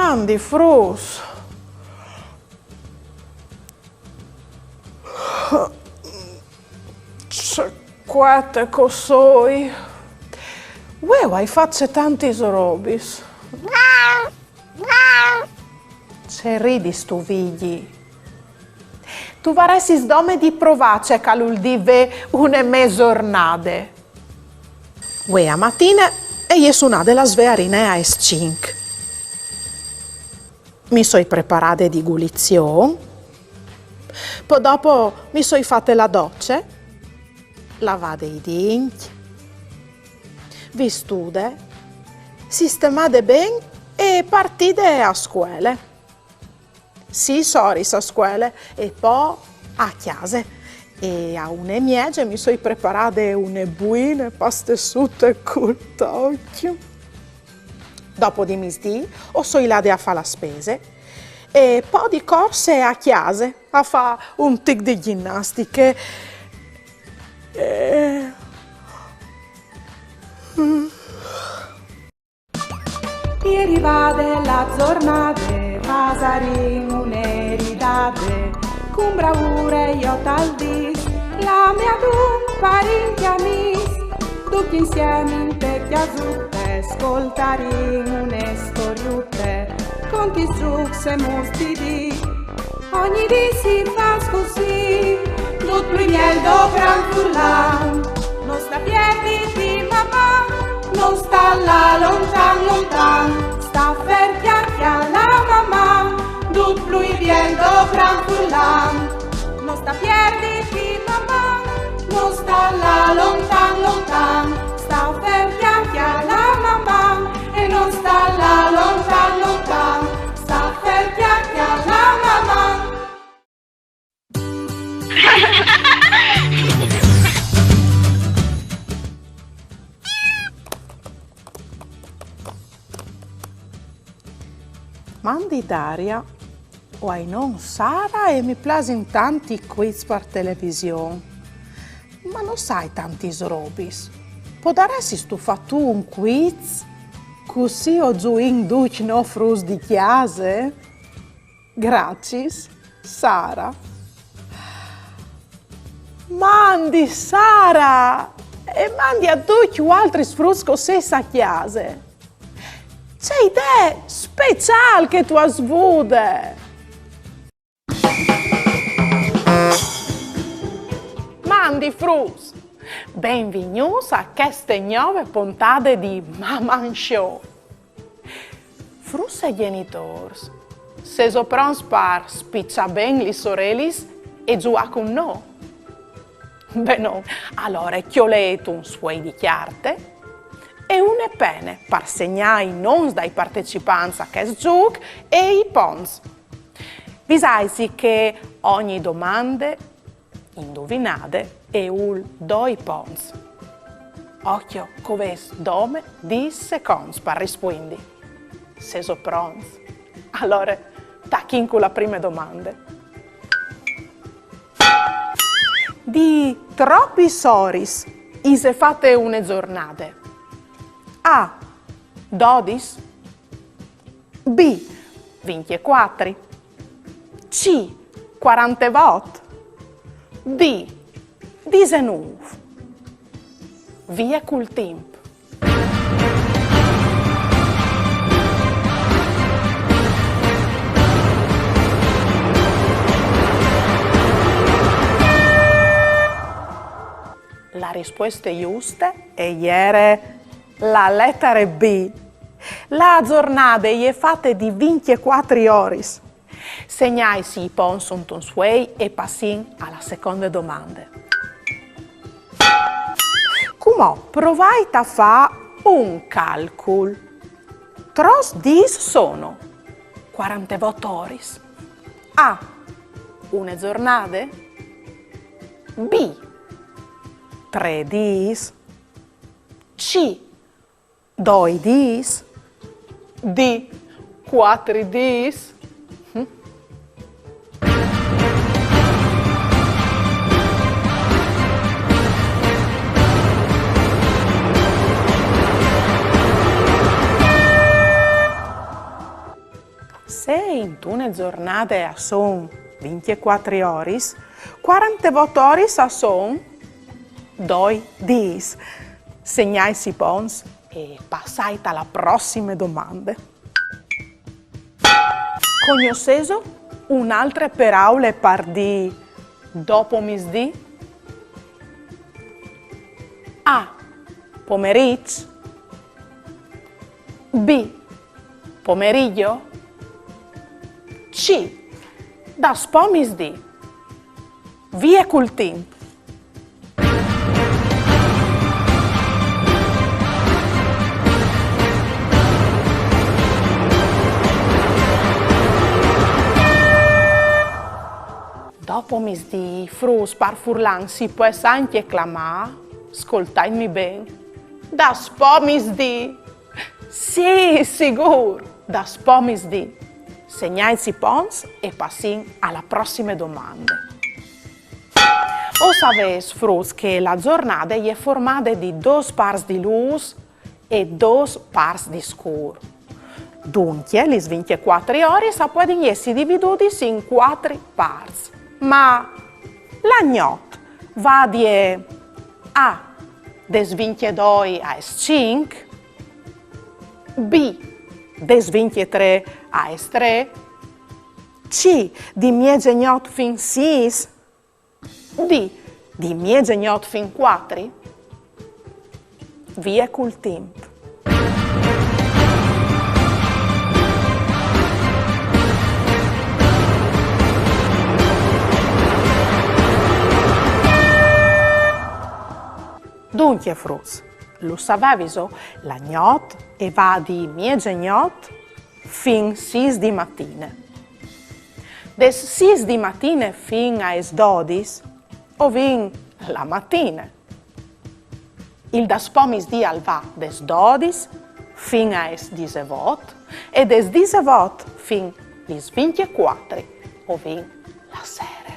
Mandi, Frus. C'è quate cosoi. Uè, hai fatto tanti robis. Se ridi stu vigli. Tu varessi sdome di provace caluldive une mezz'ornade. Uè, a mattina e io sunade la svearina a escinc. Mi soi preparate di gulizione. Poi dopo mi soi fatte la doccia, lavate i denti, vi stude, sistemate bene e partite a scuola. Sì, soris a scuola e poi a chiesa. E a une miege mi soi preparate une buine pastessute col tocchio. Dopo di misdì o soi là a fare la spese e poi di corse a chiesa a fare un tic di ginnastiche. Ieri vade la giornata, vasarin un'eridade, con bravura io tal dis, la mia dun parinti amis, tutti insieme in te chiasutte, ascoltarin une storiute, con chi strux e mustidi, ogni di si fa così, tutto il miel do gran fullan, non sta piedi di mamma, non sta là lontan lontan, sta per chiacchia la mamma, tutto il miel do gran fullan, non sta piedi di mamma, non sta là lontan lontan, sta per chiacchia la mamma, e non sta là lontan lontan, sta per chiacchia la mamma. Mandi Daria, o non Sara e mi plasin tanti quiz per televisione. Ma non sai tanti robis. Podaresti tu fa tu un quiz? Così ho giù in duc no frus di chiase? Grazie, Sara. Mandi Sara! E mandi a tutti gli altri frus così sa chiase. C'è idea speciale che tu hai svude. Mandi frus, benvenuti a queste nuove puntate di Maman Show. Frus e genitori, se so pronti per spicciare bene le sorelle e giocare con noi? Beh no, allora chioleto un suoi di carte e une penne per segnare i nomi dai partecipanti a questo gioco e i pons. Vi sai che ogni domanda indovinate è un doi pons. Occhio, coves dome 10 secondi per rispondere. Se so pronti, allora tachin con la prima domanda. Di troppi soris ise fate une giornate. A. 12. B. 24. C. 40 volte. D. 19. Via col tempo. La risposta giusta è ieri la lettera B. La giornata è fatta di 24 ore. Segnai i ponson suoi e passin alla seconda domanda. Come provai a fare un calcolo. Tros dis sono 48 ore. A. Una giornata. B. 3 dis. C. 2 dis. D. 4 dis. in una giornata sono 24 ore, 48 ore sono 2 giorni. Segnai si pons e passai alla prossima domanda. Conosceso un'altra parola per di dopo misdì? A. Pomeriggio. B. Pomeriggio. C. Das pomisdì. Via col tempo. Dopo misdì, frus par furlan si può anche clamare, ascoltatemi bene, das pomisdì. Sì, sicuro, das pomisdì. Segnai si pons e passin alla prossima domanda. O sapevi, frus, che la giornata è formata di 2 parti di luce e 2 parti di scuro. Dunque, le 24 ore possono essere dividute in 4 parti. Ma la notte va di A des 22 a 5, B des 23 a 3, C di mezzanotte fin 6, D di mezzanotte fin 4. Via col tempo. Dunque, frus, lo sapevi, la notte e va di mezzanotte fin 6 di mattina. Des 6 di mattina fin a 12 o fin la mattina. Il das pomisdì al va des 12 fin a 18 e des 18 fin lis 24 o fin la sera.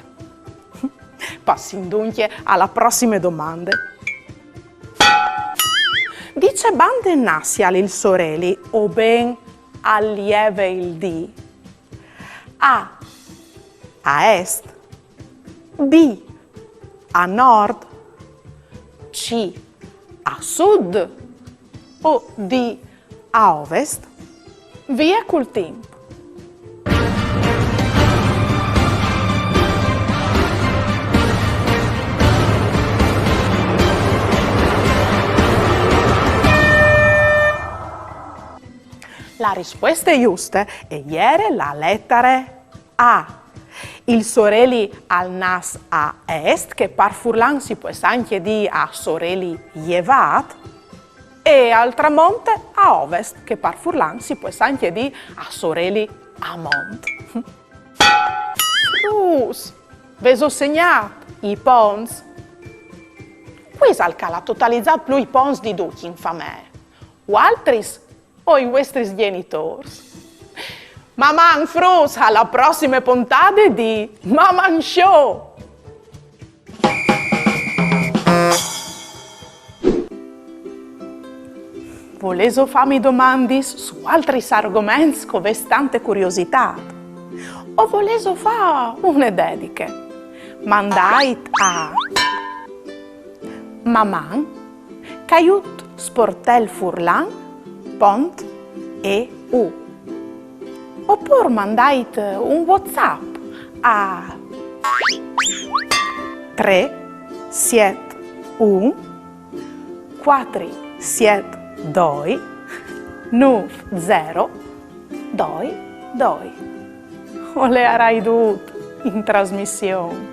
Passin dunque alla prossima domanda. Dice bande nassi il sorelli o ben allieve il dì? A. A est. B. A nord. C. A sud. O D. A ovest. Via col tempo. La risposta giusta è ieri la lettera A. Il sorelli al nas a est, che par furlan si può anche dire a sorelli llevat, e al tramonte a ovest, che par furlan si può anche dire a sorelli amont. Frus, veso segnato i pons. Qui salca la totalizzata più i pons di tutti in famiglia. O altri o i vostri genitori. Maman frus, alla prossima puntata di Maman Show! Volevo farmi domande su altri argomenti con tante curiosità? O volevo fare una dedica? Mandai a Maman, caiut sportel furlan, pont e u. Oppure mandate un WhatsApp a 371 472 9022. O le avrai tutte in trasmissione.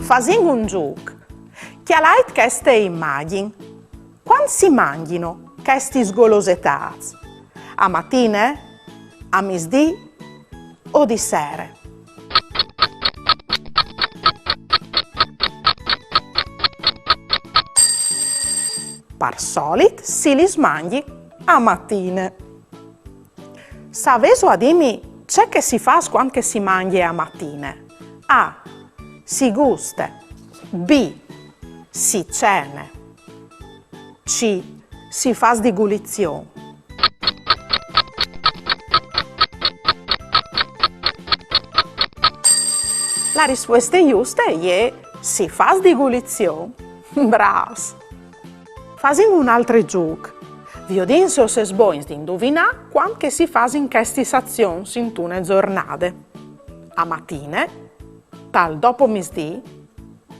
Facendo un gioco. Chi ha letto queste immagini? Quando si mangiano queste sgolosetà? A mattina? A misdì? O di sera? Per solito si li mangi a mattina. Sapevo a dirmi c'è che si fa quando si mangia a mattina? A. Si gusta. B. Si cena. C. si fa di gulizione? La risposta giusta è si fa di gulizione. Bravs! Facciamo un altro gioco. Vi odinso se sboins di indovinare quando si fa in queste azioni in tune giornate. A mattine, tal dopo misdì,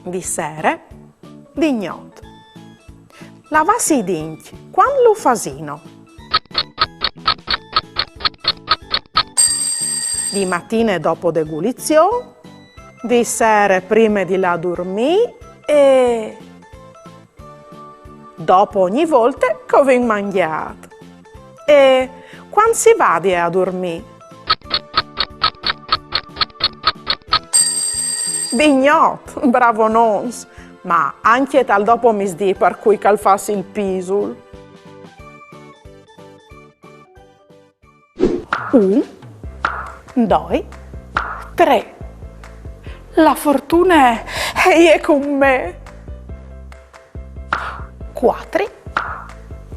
di sera, di notte. Lavassi i denti, quando lo fasino? Di mattina dopo de gulizione, di sera prima di la dormire e dopo ogni volta che vengo mangiato. E quando si va a dormire? Di notte, bravo nons, ma anche tal dopo misdì per cui calfassi il pisul. 1, 2, 3. La fortuna è con me. 4,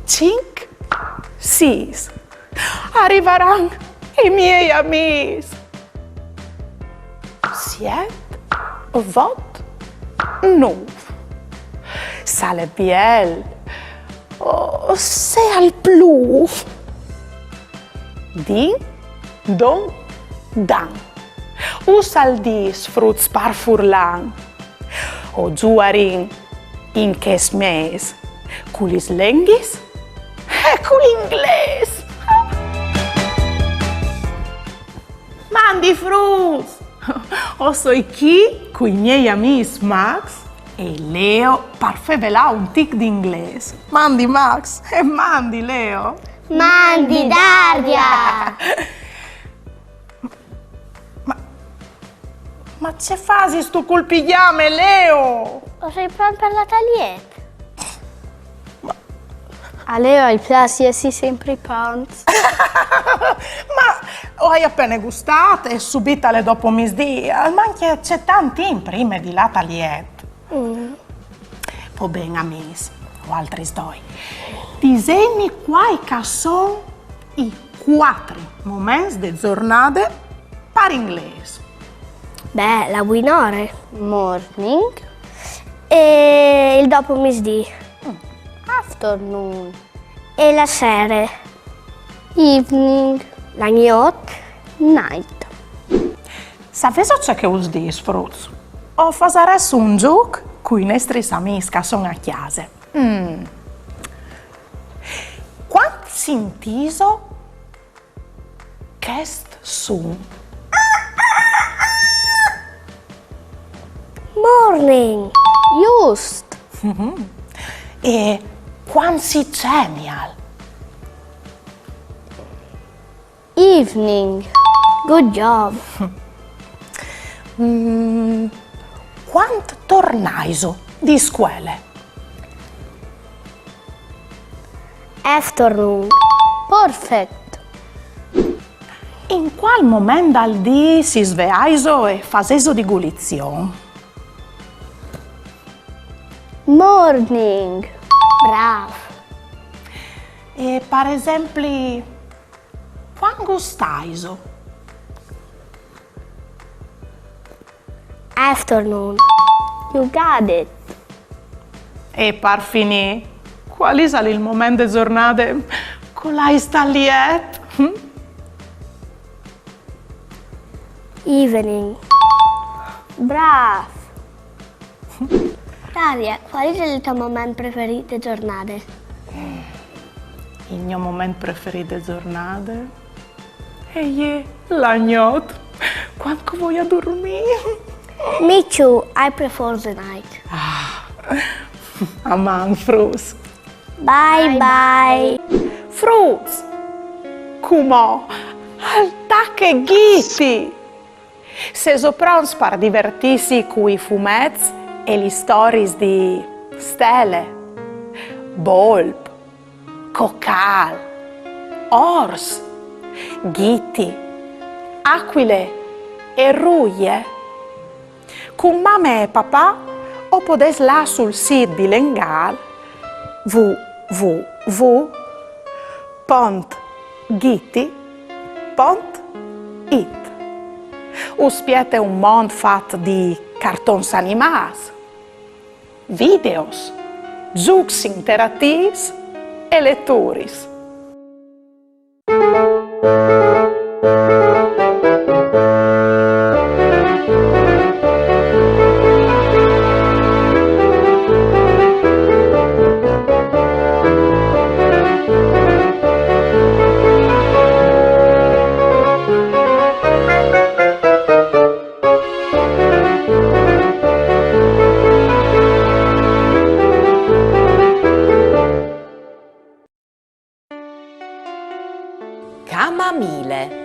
5, 6. Arriveranno i miei amici. 7, 8, 9. Sale biel. Oh, c'est al plus. Din, don, dan. Usal dis fruits par furlan. O giuarin in kes mes. Culis lenghis e cul'ingles. Mandi fruits. O soi chi, coi miei amici Max e Leo, per fevelà un tic d'inglese. Mandi Max e mandi Leo. Mandi Daria! Ma c'è fasi sto col pigiame, Leo? Lo sei pronto per la taglietta? A Leo il piace essi sempre i pants. Ma hai appena gustato e subito le dopo misdì, ma anche c'è tanti in prima di la taglietta. Va bene, amici, o altri due. Disegni quai che sono i 4 momenti di giornata per inglese. Beh, la buon'ora. Morning, E il dopo misdì. afternoon, E la sera. evening, La notte. night. Sapete c'è che us dis, fruits? O faremo un gioco con i nostri amici che sono a casa. Quando sentiso questo suono? Morning. Just, E quando si genial? evening, Good job. Quando tornaiso di scuola? Afternoon. perfect, In qual momento al dì si svegliaiso e faceso di gulizione? morning, Bravo. E per esempio, quando gustaiso? Afternoon. you got it. E per finire, quali sarà il momento di giornata con la staglietta? Evening. Bravo. Daria, qual è il tuo momento preferito di giornata? Il mio momento preferito di giornata è la notte, quando voglio dormire. Me too. I prefer the night. Aman, fruits. Bye bye. Fruits! Come? Altacche ghiti! Se pronti per divertirsi con i fumetti e le storie di stelle, volpe, cocal, ors, ghiti, aquile e ruglie. Con mamma e papà o potete là sul sito di Lengal www V, pont, giti, pont, it. Uspiete un mond fatto di cartons animati, videos, giocs interattivi e letture. Camamile.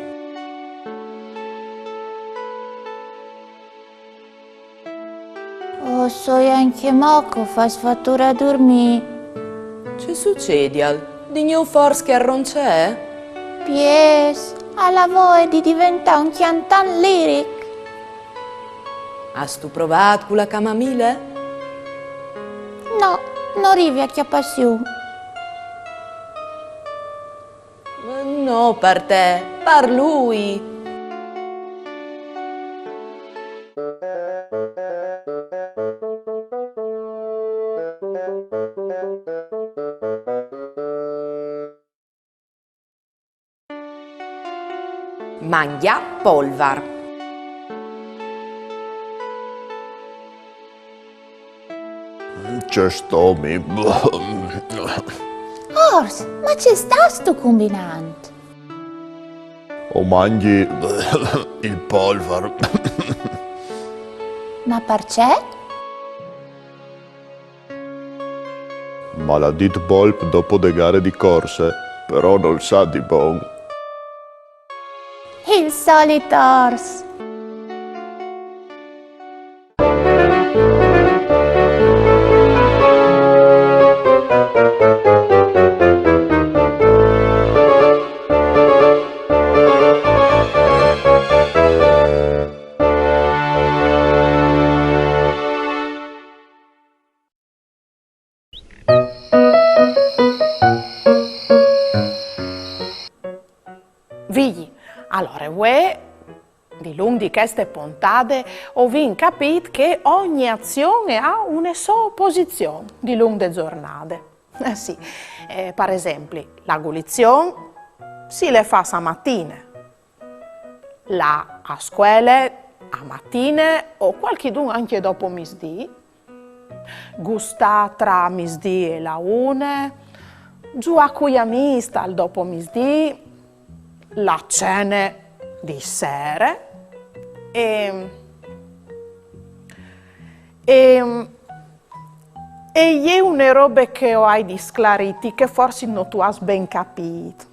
Oh, so anche moco, fa sfattura a dormire. Che succede al? Digno forse che arroncè? Pies, alla voglia di diventare un chiantan lyric. Has tu provato con la camamile? No, non arrivi a chi ha passione. No, per te, per lui. Mangia polvar. C'è sto mi. Ors, ma ci sta sto combinante? O mangi il polvar. Ma perché? Maladit polp dopo de gare di corse, però non sa di bon. Il solito Ors. Vigli, allora, di lungo di queste puntate ho capito che ogni azione ha una sua posizione di lungo le giornate. Sì, per esempio, la gulizione si le fa stamattina, a scuola a mattina o qualche giorno anche dopo misdì, gusta tra misdì e la una, giù a cui amici al dopo misdì, la cena di sera e è una roba che ho di sclariti che forse non tu hai ben capito.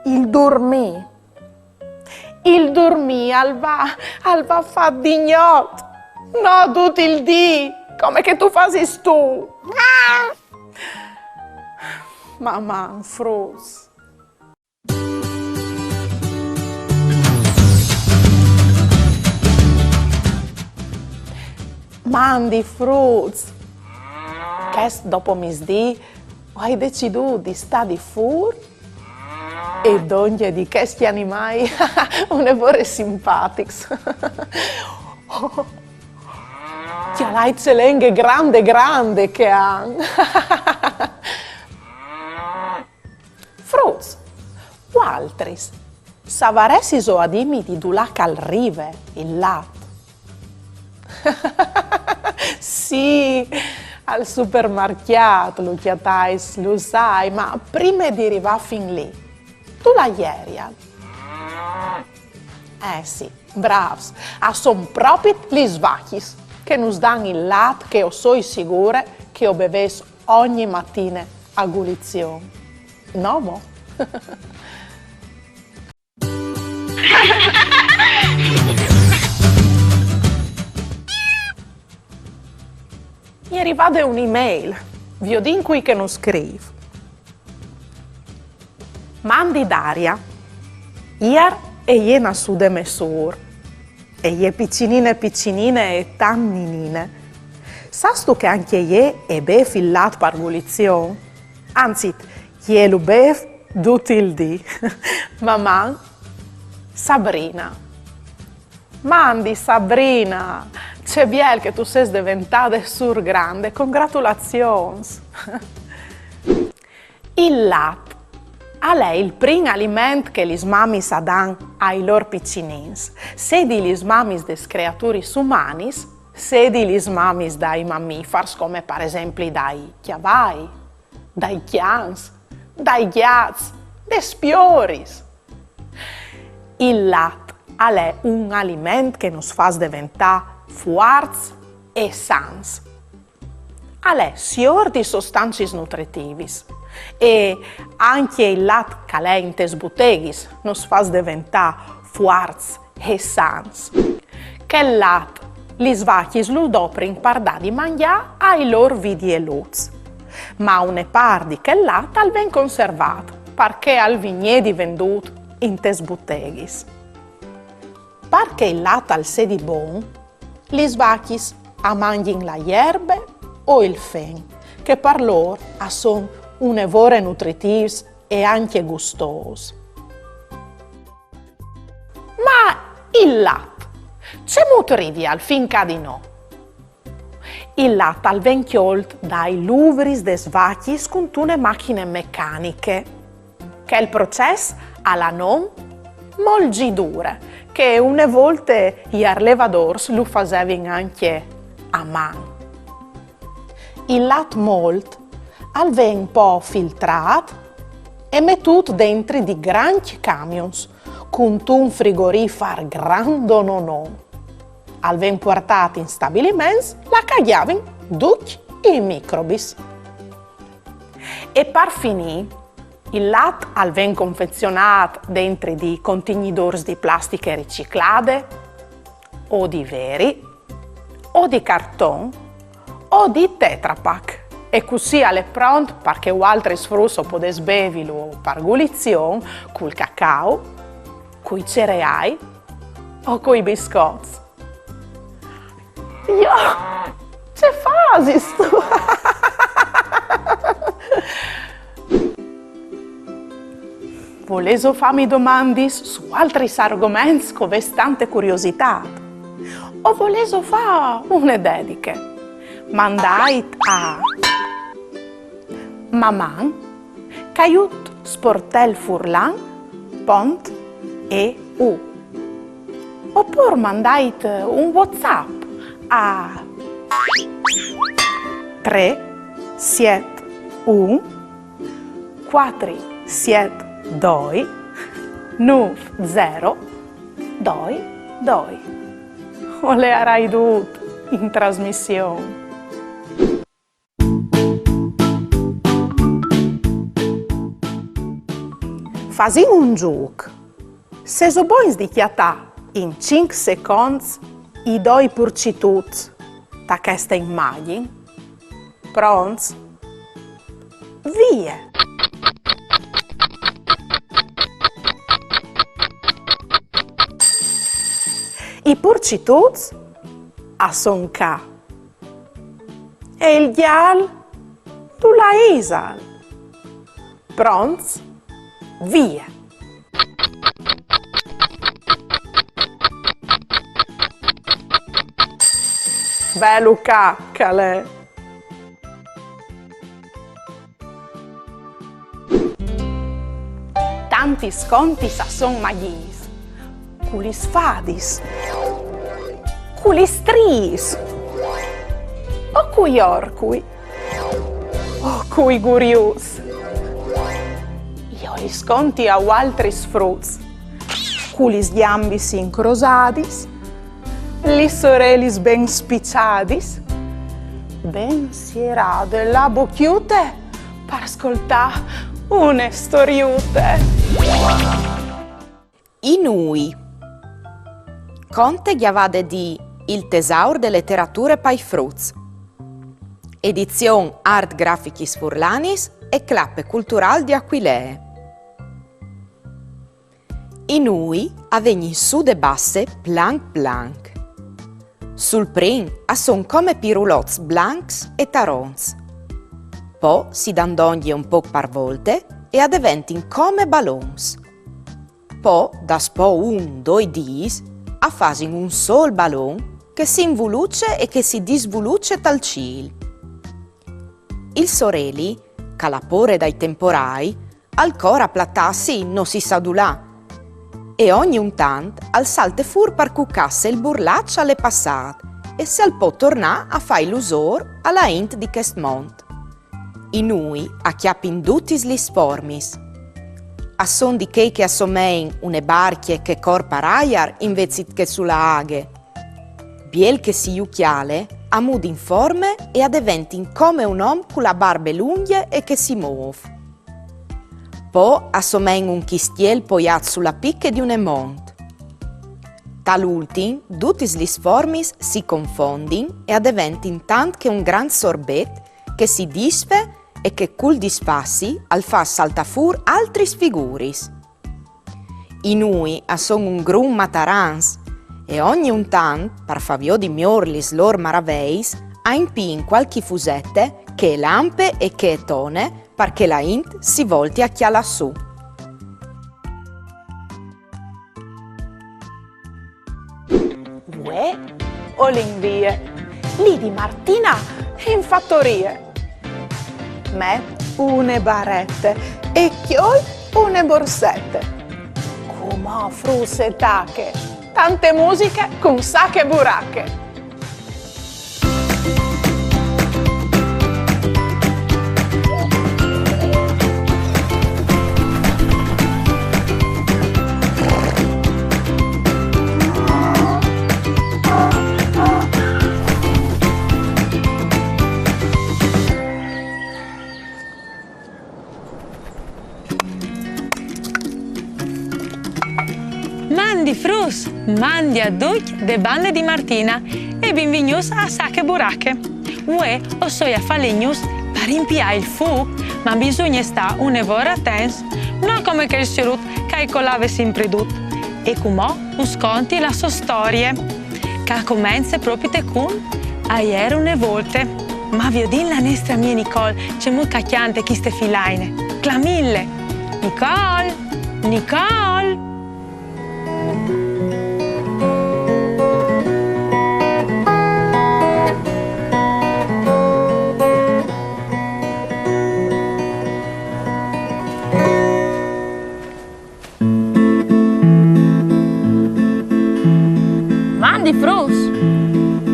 Il dormì alva fa dignot, no tutto il dì, come che tu fai tu. Mamma, frus. Mandi fruits. Che dopo misdì hai deciso di stare fuori e donne di questi animali un vore simpatici. Ti hai celenghe grande che hanno. Fruits. Qualtris. Savaresi so adimi di dulac al rive, il latte. Sì, al supermercato lo chiatais, lo sai, ma prima di arrivare fin lì, tu la ieri. Sì, bravs, son proprio gli svacchis che nos danno il latte che io so sicura che io beves ogni mattina a gulizione. No, mo? Mi è arrivata un'email, vi ho detto qui che non scrivo. Mandi Daria, iar e iena su de mesur, e ie piccinine e tanninine. Sastu che anche ie e be fillat par gulizione? Anzi, Glielo bev dutil di. Maman, Sabrina. Mandi Sabrina, c'è biel che tu sei diventata sur grande, congratulazions. Il latte è il primo alimento che gli mamis danno ai loro piccinins, sia di gli mamis des creaturis umanis, sia di gli mamis dai mammifers, come per esempio dai chiavai, dai chians, dai ghiaz, des pioris. Il latte è un alimento che nos fa diventare forti e sans. È sior di sostanze nutritive e anche il latte che è in tes botteghis nos fa diventare forti e sans. Che il latte li svacchis lo doprin per dare di mangiare ai loro vidi e luz. Ma une parti che il latte è ben conservato perché al vigneti venduto in tes botteghis. Perché il latte al sedi buon, li svacchis a mangin la erbe o il fen, che per loro sono un'evore nutritivs e anche gustos. Ma il latte, c'è motrivi al finca di no? Il latte al ven chiolt dai luvris des vacchis con tune macchine meccaniche, che il processo alla non molgidure, che une volte gli arlevadors lo facevano anche a mano. Il latte molt al ven un po' filtrato e mettuto dentro di grandi camions con un frigorifero grande o non. Al ven portato in stabilimenti la cagliavano tutti i microbis. E per finire, il latte al ven confezionato dentro di contenitori di plastica riciclate, o di veri, o di cartone, o di Tetra Pak. E così è pronto perché altri sfrusso potete bevilo per gulizione col cacao, coi cereali o coi biscotti. Io, che fasi tu? Volevo farmi domande su altri argomenti con tante curiosità? O volevo fare una dedica? Mandai a Maman, Caiut Sportel Furlan, Pont e U. Oppure mandai un WhatsApp a 3 7 1 4 7 2 9 0 2 2. O le avrai tutto in trasmissione. Fasi un gioco. Se so buoni di chiatà in 5 secondi i due purcituti da questa immagine, pronti? Via! I purcituti a sonca e il dial tu la isal. Pronti? Via! Beh Luca, calè! Tanti sconti sa son magis, culis fadis, culis tris, o cui orcui, o cui gurius. Io li sconti a altri sfruts, culis gambis incrosadis, li sorelis ben spicciadis, ben sierà della bocchiute per ascoltare une storiute. I nui. Conte chiavade di Il tesaur de letterature pai fruz. Edizione Art Graficis Furlanis e Clappe Cultural di Aquilee. I nui avegni su de basse plank plank. Sul prim a son come pirulots blancs e tarons. Poi si dandoglie un po' per volte e addiventin come ballons. Poi, da spo 1-2 dis, a fasin un sol ballon che si involuce e che si disvoluce dal ciel. Il sorelli, calapore dai temporai, ancora plattassi non si sa dulà, e ogni un tant al salte fur per cuccasse il burlaccio alle passate e se al po' tornà a fai l'usor alla int di quest mont. I nui acchiappin tutti gli spormis. A son di che assomein une barchie che corpa raiar invece che sulla aghe. Biel che si iucchiale, a mood informe e addiventin come un uomo con la barbe lunghe e che si muove. Po' assomein un chistiel poiat sulla picche di un emont. Tal'ultim, tutti gli sformis si confondin e addiventin tant che un gran sorbet che si disfe e che cul dispassi al fa saltafur altri figuris. I nui a son un grum matarans e ogni un tant, par favio di miorlis lor maraveis, a impin qualche fusette che lampe e che tone perché la int si volti a chia lassù. Uè, Olimpie, lì di Martina in fattorie. Me une barette e chioi une borsette. Come frusse e tacche, tante musiche con sacche e buracche. Mandi frus, mandi a tutti de bande di Martina e benvenuti a Sacche Buracche. Uè, o sono a falegnus per rimpiare il fu, ma bisogna stare un'ora attenti, non come che il sirut che colave sempre tutto. E come us conti la sua storia, che comincia proprio con ieri une volte. Ma vi ho detto la nostra mia Nicole, c'è molto cacchiante chi ste filaine. Clamille! Nicole! Nicole! Mandi frus,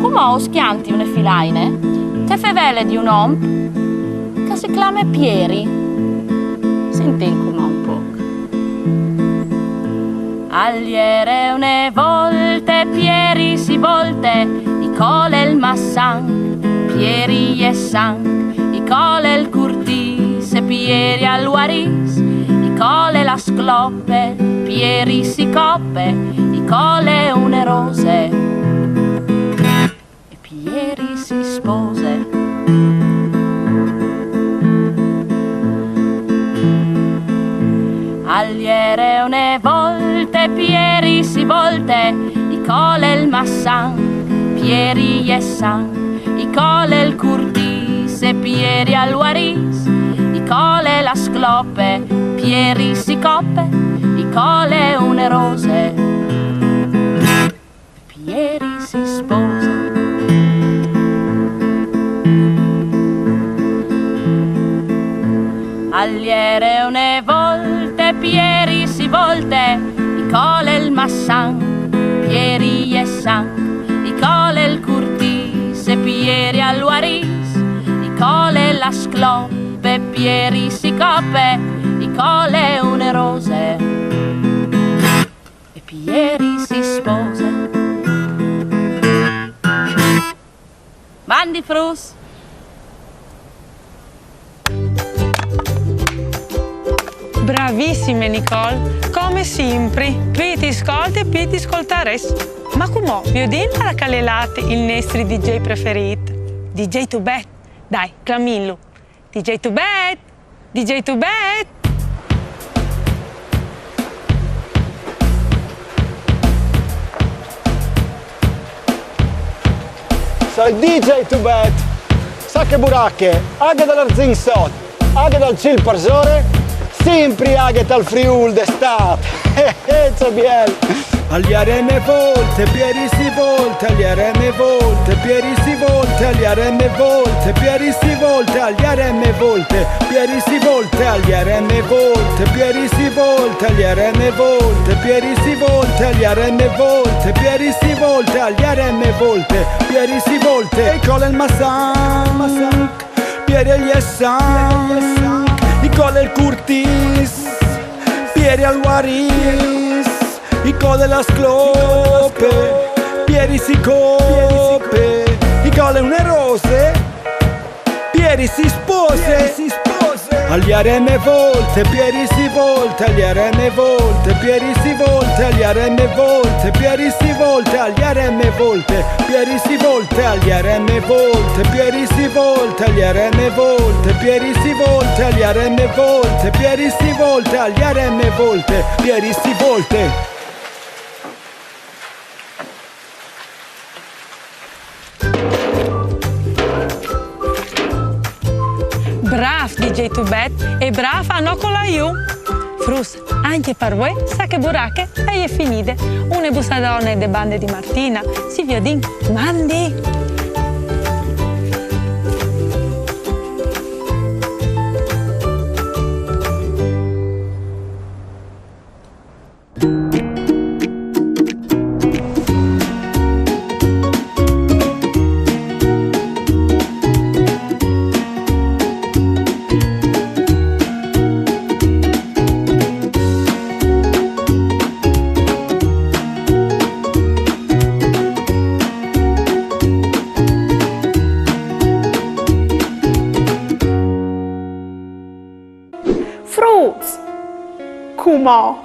come ho schianti une filaine, te fevele di un om che si chiama Pieri. Senti come un po'. Agliere une volte Pieri si volte, i cole il massan, Pieri e san, i cole il curtis e Pieri al waris, i cole la scloppe, Pieri si coppe, i cole une rose, e Pieri si spose. Agliere une volte Pieri si volte, i cole il massan, Pieri e san, i cole il curtis e Pieri al waris, i cole la scloppe, Pieri si coppe, i cole une rose, Pieri si sposa. Agliere une volte Pieri si volte, i cole il massan, Pieri e san, i cole il curtis e Pieri al waris, i cole la scloppe, Pieri si coppe, i cole une rose, e Pieri si sposa. Mandi frus. Bravissime Nicole, come sempre, più ti ascolti e più ti ascoltares. Ma come vi ho detto alla calelate il nostro DJ preferito? DJ to bet, dai, clamillo. DJ to bet, DJ to bet. Sei DJ to bet, sacche buracche, anche dall'Arzinsot, anche dal Cil Parzore, sempre anche dal Friul d'estate. C'è bien. Agliareme volte, Pieri si volte, agliareme volte, Pieri si volte, agliareme volte, Pieri si volte, agliareme volte, Pieri si volte, agliareme volte, Pieri si volte, agliareme volte, Pieri si volte, agliareme volte, Pieri si volte, agliareme volte, Pieri si volte, e cola il Massan, Pieri agli Essan, i cola il Curtis, Pieri al Waris, i cole la sclope, Pieri si cope, i cole une rose, Pieri si spose, agliareme volte, Pieri si volte, agliareme volte, Pieri si volte, agliareme volte, Pieri si volte, agliareme volte, Pieri si volte, agliareme volte, Pieri si volte, agliareme volte, Pieri si volte, agliareme volte, Pieri si volte, agliareme volte, Pieri si volte. Brav DJ Tubet e brav a Nocola You. Frus, anche per voi, sacche buracche e è finite. Una bussadone de bande di Martina, si viodin, mandi. Fruits, come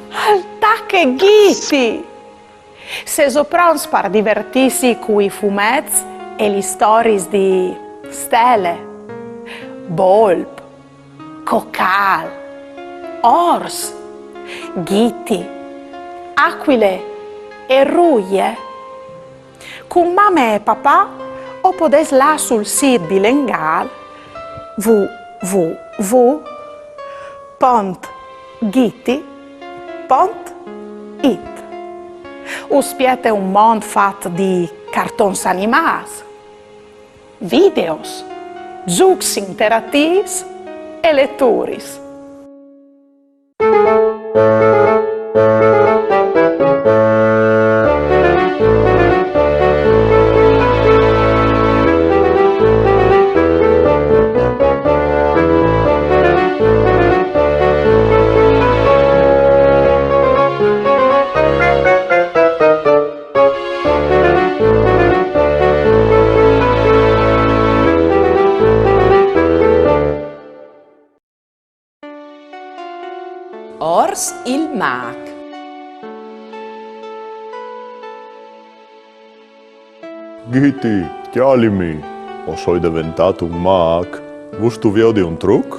altacche ghiti. Se soprans per divertirsi con i fumetti e le storie di stelle, volp, cocal, ors, ghiti, aquile e ruie. Con mamma e papà o podes là sul sito di Lengal www.giti.it. Uspiete un mondo fatto di cartoni animati, videos, giochi interattivi e letture. Ors il Mac. Giti, chialimi, o sono diventato un mag? Vuoi tu vedi un trucco?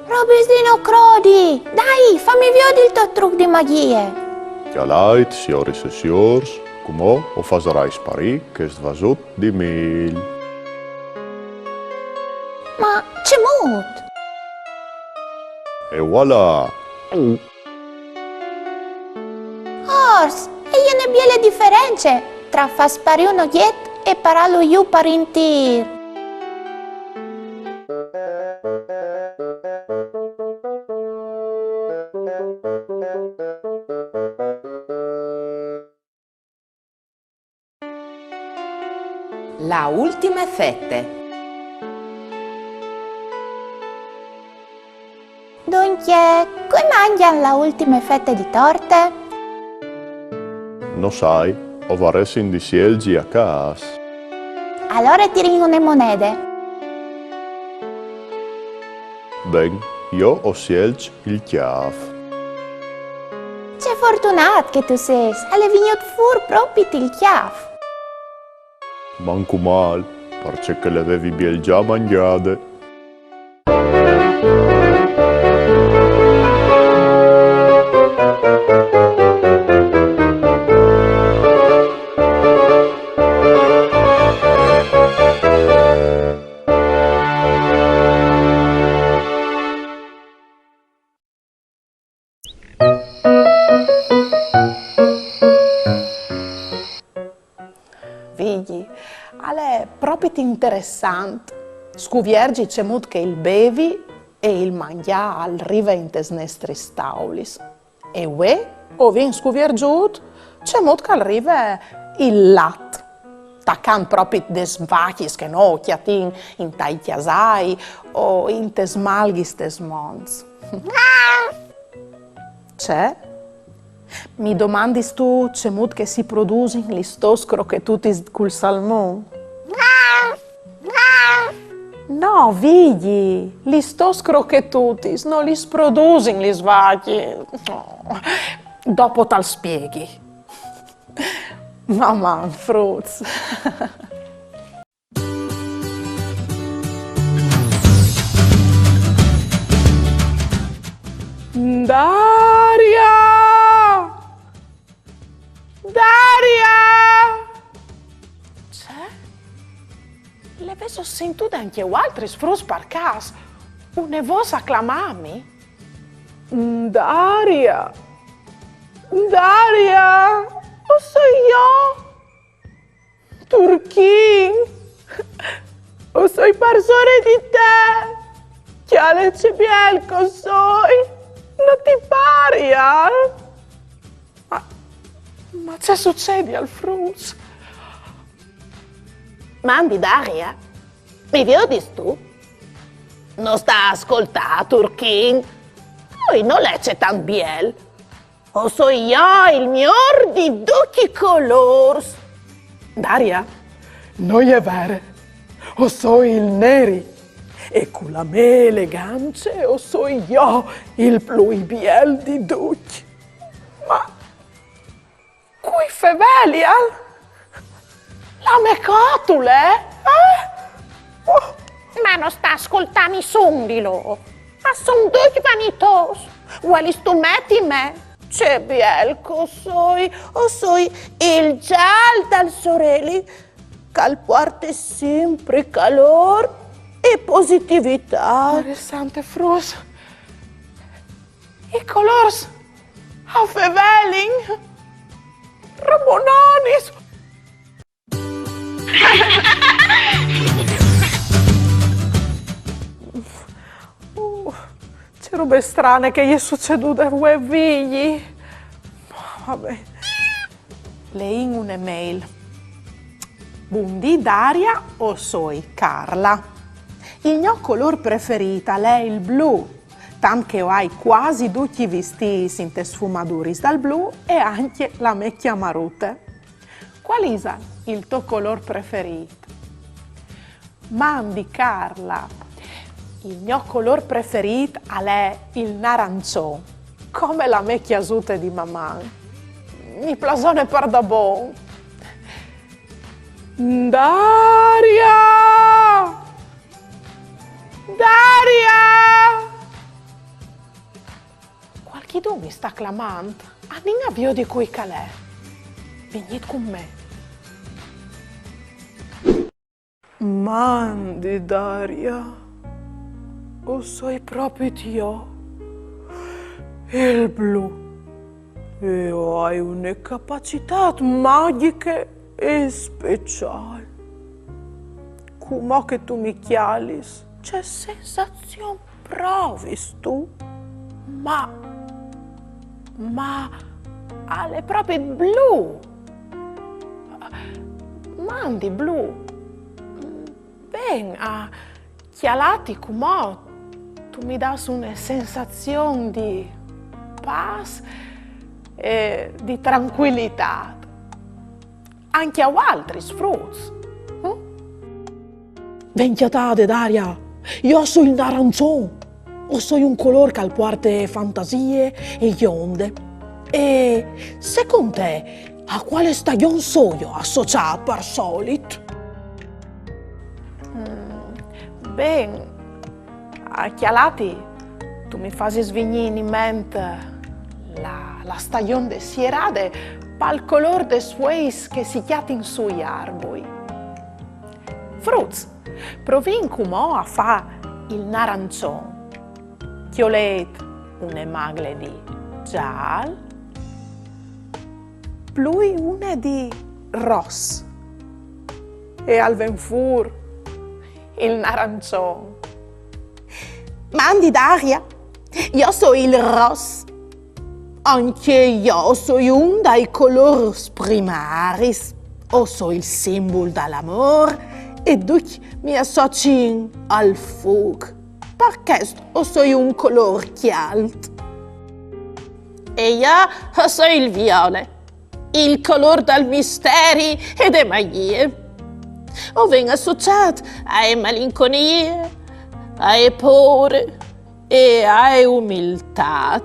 Robesino Crodi, dai, fammi vedere il tuo trucco di magie. Chialait, signores e signors, come o facerai sparire che svasut di mil. Ma c'è mut. E voilà! Ors, e io ne bie le differenze tra fa sparire un oggetto e pararlo io per intir. La ultima fette. Dunque, come mangiano la ultima fetta di torte? Non sai, o varessi in disielgi a casa. Allora tiri une monete. Ben, io ho scelto il chiaf. C'è fortunato che tu sei, alle venuto fuori proprio il chiaf. Manco mal, perché le avevi bien già mangiate. figli, è proprio interessante. Scuviergi c'è molto che il bevi e il mangia arriva in tes nostri staulis. E ue, o vin scuviergiut, c'è molto che arriva il latte. Taccan proprio des vachis che no, chiatin in tai chiasai o in tes malghis tes mons. C'è? Mi domandi tu c'è molto che si producono gli stos crochetuti col salmone? No, vigli, gli stos crochetutis non li producono gli svaghi. No. Dopo tal spieghi. Mamma, Fruz. Daria! Daria! C'è? Le vedo sentute anche altri Fruz per caso. Une voce acclamami? Daria! Daria! O soy yo, Turquín, o soy persona di te, chiale c'è bielco soy, non ti pari, Ma c'è succede al Fruz? Mandi Daria, mi vedi tu? Non sta ascoltando, Turquín, poi non legge tan biel. O soy io il miglior di tutti i colori. Daria, non è vero. O soy il neri. E con la mia eleganza o soy io il più biel di tutti. Ma qui fevelia? La mia cotule? Ma non sta ascoltando nessuno di loro. Ma sono tutti vanitosi. Vuoi metti me? C'è bielco soy, o soy il gial dal sorelli, che porta sempre calor e positività. Interessante, Fruz. I colors of Eveling, Ramononis. C'è robe strane che gli è succeduto a voi figli. Vabbè. Lei in un'email. Buondì Daria o soy Carla? Il mio colore preferito è il blu, tanto che hai quasi tutti i vestiti in te sfumature dal blu e anche la mia chiamarute. Qual è il tuo colore preferito? Mandi Carla. Il mio colore preferito è il narancione, come la mia chiasute di mamma. Mi plasone per da bon. Daria! Daria! Qualcuno mi sta clamando. Anina vio di cui calè. Venite con me. Mandi Daria. O sei proprio io, il blu, e hai una capacità magica e speciale. Come che tu mi chiali, c'è sensazione provis tu, ma è proprio blu. Mandi blu, ben chialati come tu mi dai una sensazione di pace e di tranquillità. Anche a altri Fruz. Venchiatate, Daria, io sono il narancione, o sono un colore che porta fantasie e onde. E secondo te, a quale stagione sono associato per solito? Ben, a Chialati tu mi fai svenire in mente la stagione de sierade pal color de sueis che si chiatin sui arboi. Fruz, provin come a fa il narancione, chiolet une magle di gial, plui une di ros, e al venfur il narancione. Mandi Daria, io sono il rosso. Anche io sono un dei colori primaris. O sono il simbolo dell'amore e dunque mi associo al fuoco. Per questo o sono un colore chiaro. E io sono il viola, il colore del mistero e delle magie. O vengo associato a malinconie, a paure e a umiltà.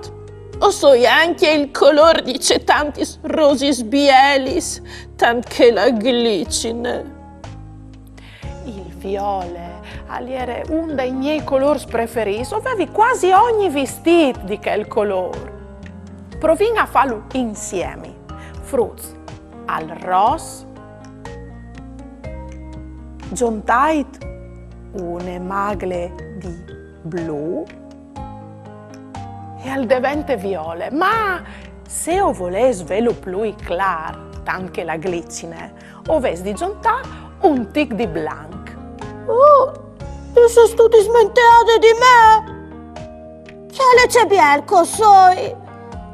O sono anche il colore di tanti rosi bielis, tant che la glicine. Il viola era uno dei miei colori preferiti. Avevi quasi ogni vestito di quel colore. Proviamo a farlo insieme. Fruz al rosso, giuntait una magle di blu e al devente viola. Ma se io volessi velo più chiaro, tanto la glicine, ovesi di giuntare un tic di blanc. E se tutti smenteate di me? Che c'è bianco soi?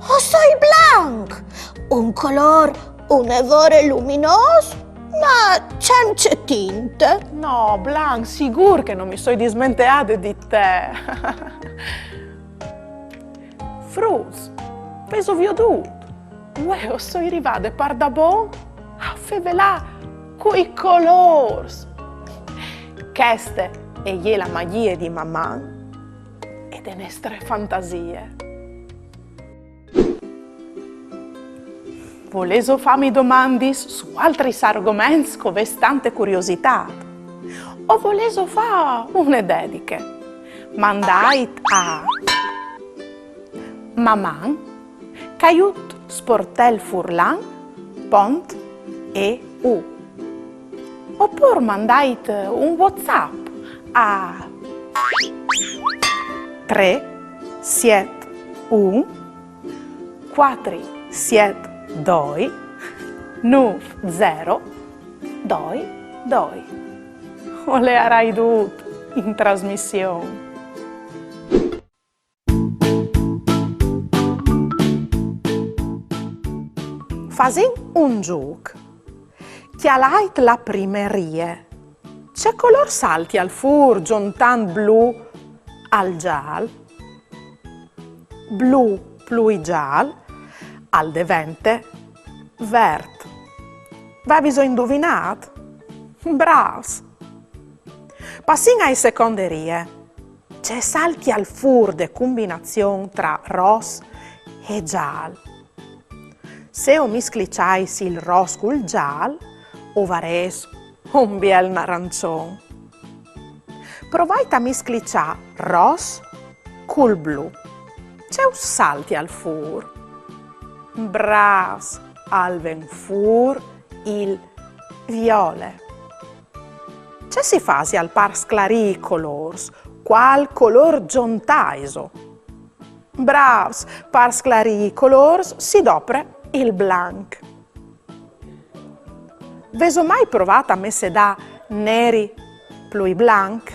O soi blanc? Un colore, un evore luminoso, ma c'è tinte. No, Blanc, sicuro che non mi sono dismenteata di te. Frus, peso veduto. Uè, sono arrivata per da bon a fevelà coi colori. Queste è la magia di mamma e delle nostre fantasie. Volevo farmi domande su altri argomenti con tante curiosità. O volevo fare una dedica. Mandai a Maman, Caiut Sportel Furlan, Pont e U. Oppure mandai un WhatsApp a 3 7 1 4 7 2 9 0 2 2. O le avrai tutto in trasmissione. Fasin un gioco. Chialait la primerie. C'è color salti al fur, giuntan blu al giallo. Blu plui giallo al devente vert. Va bisogno indovinato? Bravs! Passin ai seconderie. C'è salti al fur de combinazione tra rosso e giallo. Se o misclicais il rosso col giallo, o vares un biel narancione. Provai a misclicciare rosso col blu. C'è un salti al fur. Bravs, al venfur il viola. C'è si fasi al par sclarì i colors, qual color giuntaiso. Bravs, par sclarì i colors si dopre il blanc. Veso mai provato a messe da neri plui blanc?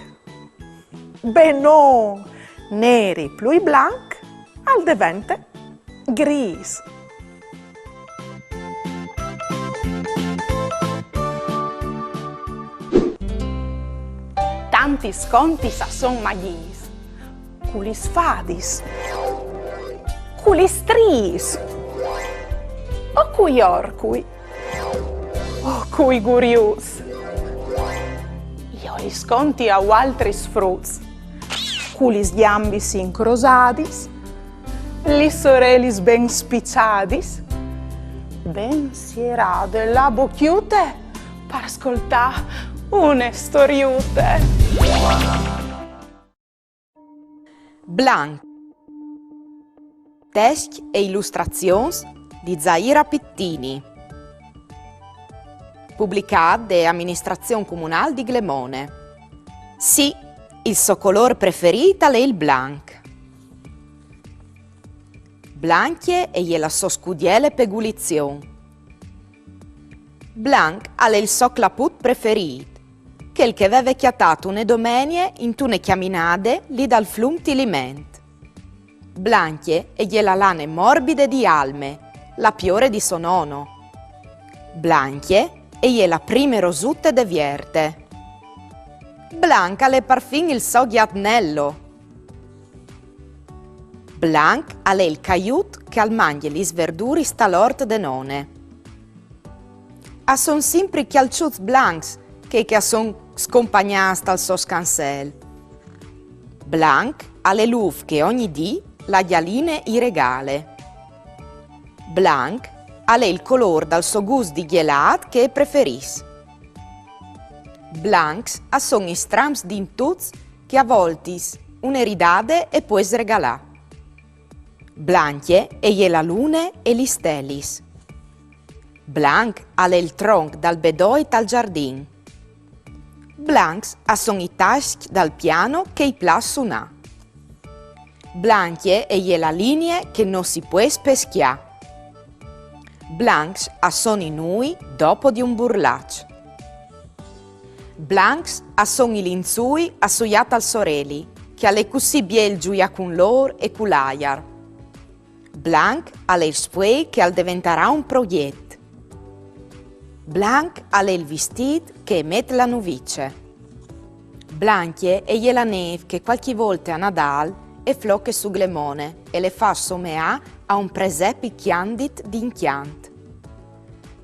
Beh no, neri plui blanc al devente gris. Tanti sconti sa son magis, culis fadis, culis tris, o cui orcui, o cui gurius. Io li sconti a altris fruts, culis gambis incrosadis, li sorelis ben spicciadis, ben sierade la bocchiute per ascoltare une storiute. Blanc. Text e illustrazioni di Zaira Pittini. Pubblicato da Amministrazione Comunale di Glemone. Sì, il suo colore preferito è il blanc. Blanchie e la sua scudiele pegulizione. Blanc ha il suo claput preferito, quel che aveva chiatato une domenie in tune chiaminade lì dal flum tiliment. Blanchie e gliela lane morbide di alme, la piore di suo nonno. Blanchie e gliela prime rosute de vierte. Blanc le parfin il suo ghiatnello. Blanc ha il caiut che al mangia gli sverduri sta l'ort de none. A son sempre chialciuz blancs che son scompagnats dal suo scansel. Blanc ha le luv che ogni dì la ghialine i regale. Blanc ha il color dal suo gust di ghelat che preferis. Blancs a son i strams d'intuz che a voltis un'eridade e poi sregalà. Blanchie e gliela lune e li stellis. Blanc ha il tronc dal bedoit al giardin. Blancs a son i taschi dal piano che i plas sunà. Blanchie e gliela linee che non si può speschià. Blancs a son i nui dopo di un burlac. Blancs a son i linzui assoiat al soreli, che alle così biel giuia con lor e con l'aiar. Blanc ha il spuei che al diventerà un proiet. Blanc ha il vestit che emet la nuvice. Blanchie e gliela neve che qualche volta a Nadal e flocche su glemone e le fa someà a un presepi chiandit d'inchiant.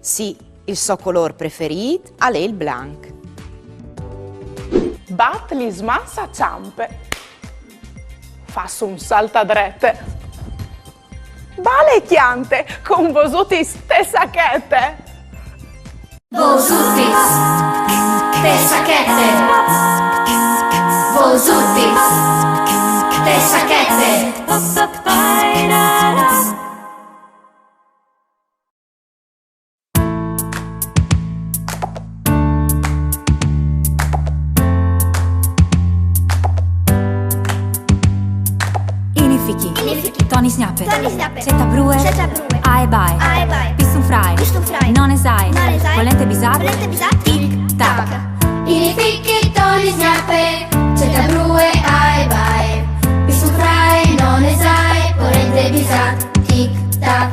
Sì, il suo color preferito è il blanc. Bat li smassa ciampe. Fa un saltadrete. Bale chiante con vosuti ste sacchette. Vosutis, te sacchette. Vosutis, te sacchette. Tony Snappe, Setta Brue, Ae Bae, Pissun Frai, Non Esai, Volente Bisat, Tic Tac. Inifichi, Tony Snappe, Setta Brue, Ae Bae, Pissun Frai, Non Esai, Volente Bisat, Tic Tac.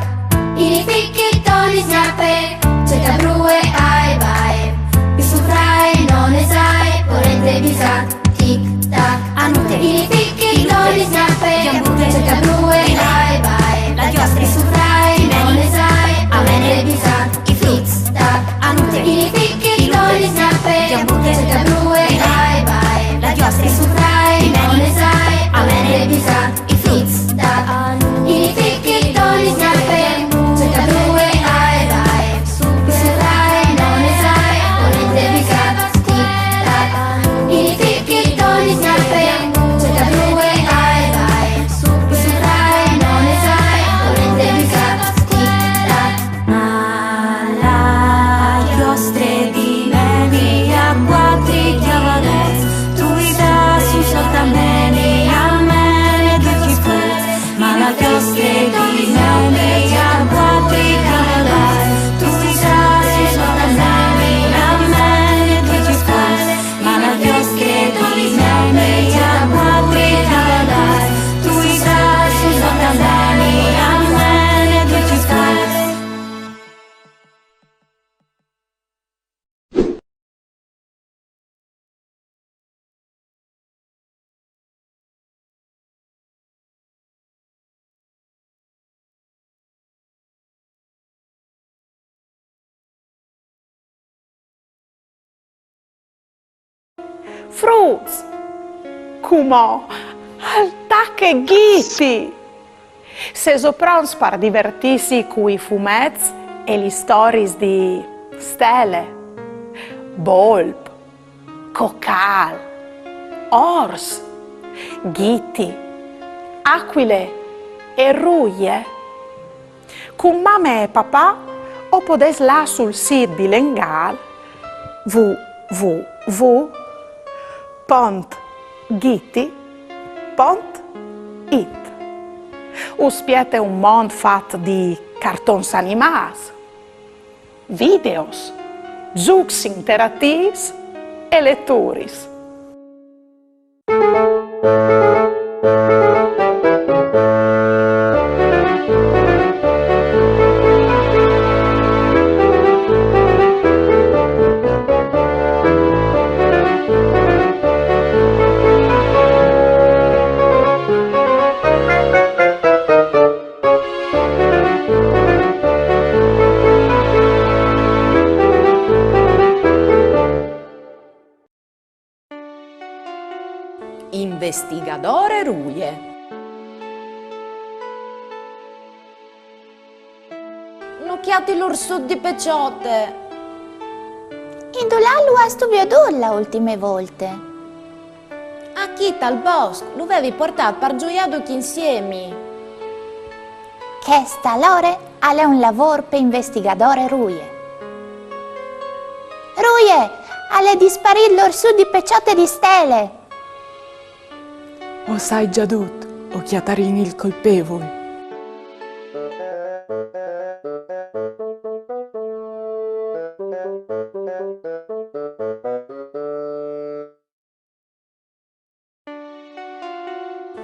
Inifichi, Tony Snappe, Setta Brue, Ae Bae, Pissun Frai, Non Esai, Volente Bisat, Tic Tac. Anute, Inifichi, Tony Snappe, Setta Brue, Ae Bae, La Giostre, Pissun Frai, Non Esai, Volente Bisat, I Fruits, Anute, Inifichi, Tony Snappe, Setta Brue, Ae Bae, La Giostre, Pissun Frai, Non Esai, Volente Bisat, I Fruits, Inifichi, Tony Snappe, Setta Brue, Ae Bae, Pissun Frai, Non Esai, Volente Bisat, Inifichi, Tony Snappe, Setta Brue, Ae Bae, Pissun Frai, Non Esai, Volente Bisat, Ma la Giostre di meni a quattri chiavades, tu i da su sotto meni a mene duci fruits. Ma la Giostre di meni a quattri chiavades, tu i da su sotto meni a mene duci fruits. Ma la Giostre di meni a quattri chiavades, tu i da su sotto meni a mene duci fruits. Fruits. Come al tacche ghiti. Se soprons par divertirsi coi fumetti e le stories di stelle, volp, cocal, ors, ghiti, aquile e ruglie. Con mamma e papà o podes là sul sito di Lengal www.gitti.it. Uspiete un mondo fatto di cartons animati, videos, Zux interativis e letturis. Investigadore Ruie. Un'occhiata l'orsù di Peciote. Indolalu a stupido la ultime volte. A chi al bosco lo avevi portato per gioiato insieme. Che sta lore è un lavoro per investigadore Ruie. Ruie, alle disparì l'orsù di Peciote di stele. O sai già tutto, o chiatarini il colpevole.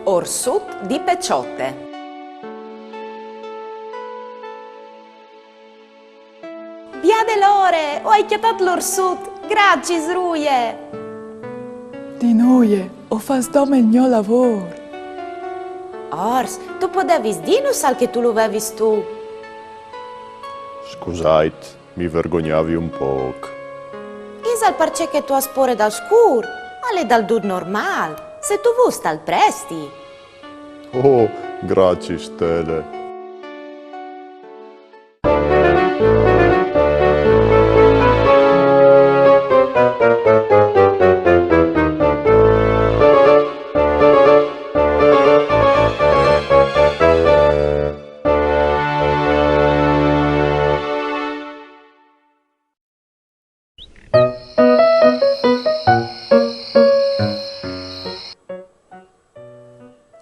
Orsut di Peciote. Via dell'ore, o hai chiatato l'orsut, grazie Ruie. Di noi, o fas dome il mio lavoro. Ors, tu potevi dire sal che tu lo avevi tu. Scusate, mi vergognavi un poco. Isal perché che tu hai spore dal scuro, alle dal dud normal, se tu vuoi stal presti. Oh, grazie stelle.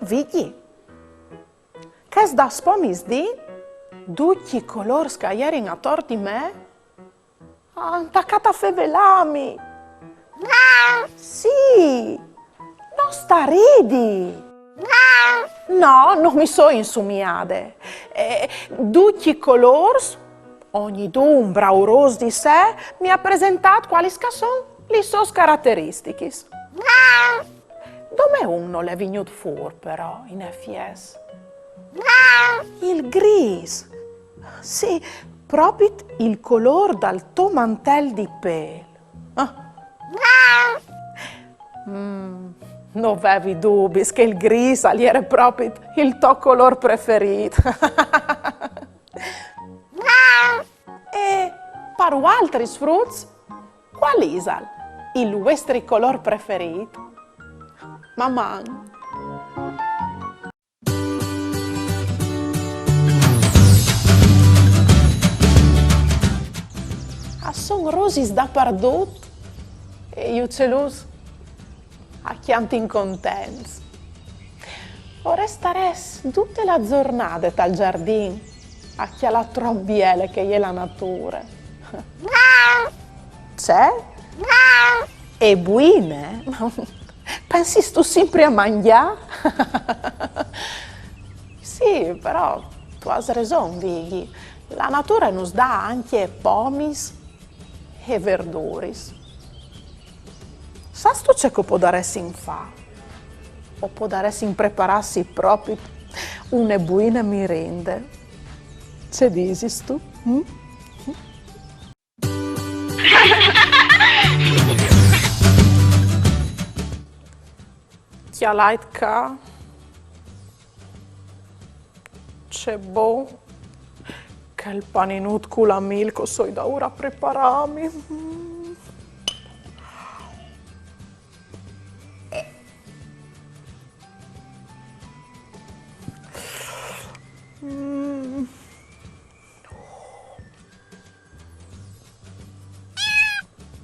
Vidi, che da spomis di, tutti i colori che ieri attorno di me, attaccata a fevelami. Sì, non sta ridi. No, non mi so insumiade. Tutti i colori, ogni un brauros di sé, mi ha presentato quali sono le sue caratteristiche. Dove uno l'è venuto fuori però, in FS? Il gris. Sì, proprio il colore dal tuo mantello di pelo. Non avevi dubbi che il gris era proprio il tuo colore preferito. E per altri frutti, qual è il vostro colore preferito? Mamma. Sono rosi dappertutto e io ce l'ho a chianti incontenti. Ora staresti tutte le giornate dal giardino a chiala troppo belle che è la natura. C'è? E buone? Pensi tu sempre a mangiare? Sì, però tu hai ragione, Vighi. La natura nos dà anche pomis e verduris. Sai tu c'è che può darsi in fa? O può darsi in prepararsi proprio una buona merenda? C'è dici tu? Chi ha light ca? C'è buon che il paninut con la milco so da ora prepararmi.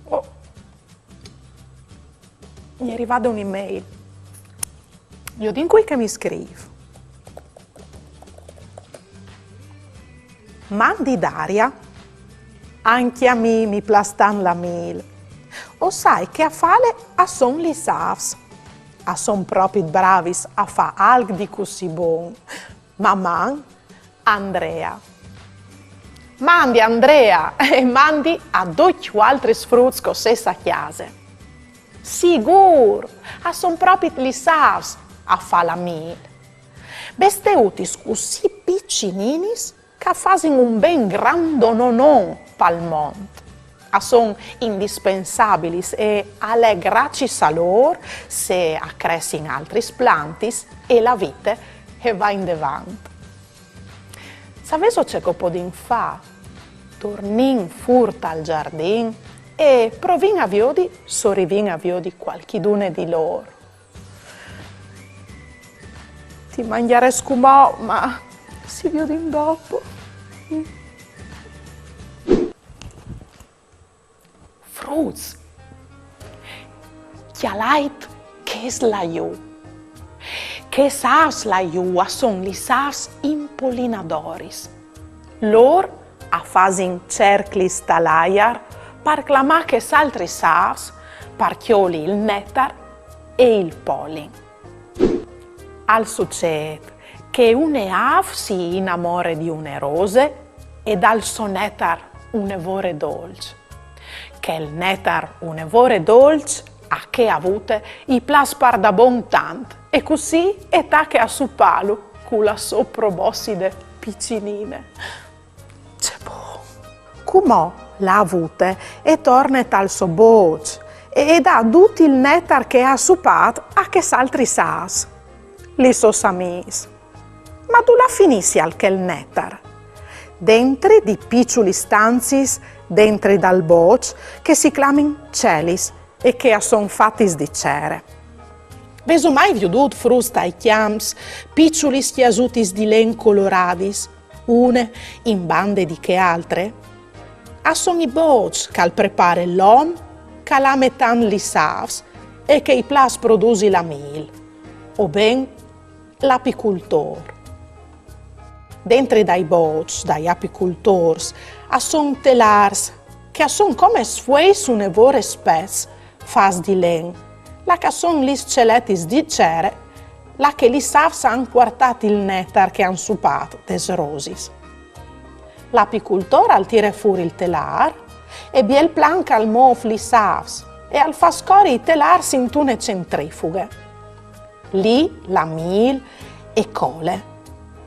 Oh. Mi è arrivata un'email. Io dico qui che mi scrivo. Mandi Daria, Anche a me mi plastan la mil. O sai che a fare a son li savs. A son proprio bravis a fa alg di così buon. Mamma Andrea. Mandi Andrea e mandi a 2 altri sfruts con stessa chiase. Sigur, a son proprio li savs a fa la mil. Besteutis così piccininis che fasin un ben grandononon pal mont. A son indispensabilis e alle gracis a lor se accressin altri plantis e la vite e va in devant. Saveso c'è che podin fa? Tornin furta al giardin e provin a viodi, sorrivin a viodi qualchidune di lor. Ti mangiare scumò, ma si viodin dopo. Fruits. Chialait che slaiu. Che savs laiu a son li savs impollinadoris. Lor a fasin cerclis talaiar par clamà che s'altri savs par chioli il nettar e il pollen. Al succede che une av si innamore di une rose e dal suo nettar un evore dolce. Che il nettar un evore dolce a che avute i plaspar da bon tant e così e ta che a su palo con la soprobosside piccinine. C'è boh. Comò l'ha avute e tornet al suo boc e dà tutto il nettar che ha supat a che s'altri sas. Li so samis. Ma tu la finissi al che il nettar. Dentri di piccioli stanzis, dentri dal boc, che si clamin celis e che a son fattis di cere. Veso mai viudut frusta ai chiams, picciolis chiasutis di len coloradis, une in bande di che altre? A son i boc cal prepare l'om, cal a metan li savs e che i plas produsi la mil, o ben l'apicultor. Dentri dai boc, dai apicultors, a son telars, che a son come sfueis un evore spez, fas di len, la che son lis celetis di cere, la che li savs han quartat il nettar che han supat des rosis. L'apicultor al tire fuori il telar e biel planca al mof li savs e al fa scori i telar sintune centrifughe. Lì la mil e cole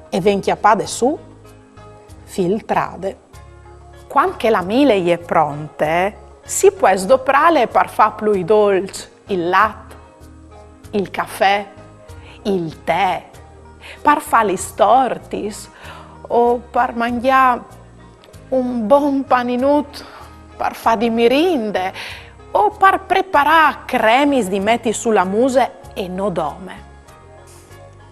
e ven chiappade su, filtrade. Quando che la mile è pronte, si può sdoprare per far più dolce il latte, il caffè, il tè, per fare gli stortis o per mangiare un buon paninut per fare di mirinde o per preparare cremis di metti sulla muse e nodome.